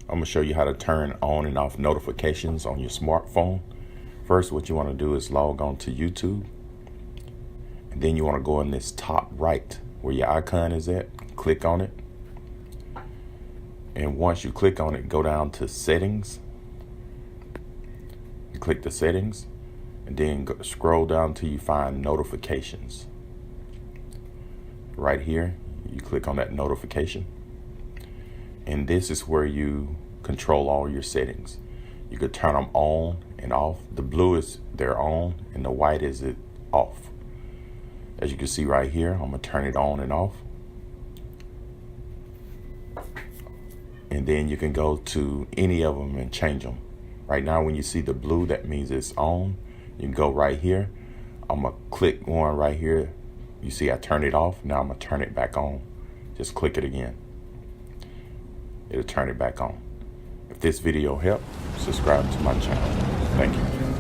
I'm gonna show you how to turn on and off notifications on your smartphone. First, what you want to do is log on to YouTube, and then you want to go in this top right where your icon is at, click on it, and once you click on it, go down to settings. You click the settings, and then scroll down till you find notifications. Right here, you click on that notification, and this is where you control all your settings. You could turn them on and off. The blue is they're on, and the white is it off. As you can see right here, I'm gonna turn it on and off. And then you can go to any of them and change them. Right now, when you see the blue, that means it's on. You can go right here. I'm gonna click one right here. You see I turned it off. Now I'm gonna turn it back on. Just click it again. It'll turn it back on. If this video helped, subscribe to my channel. Thank you.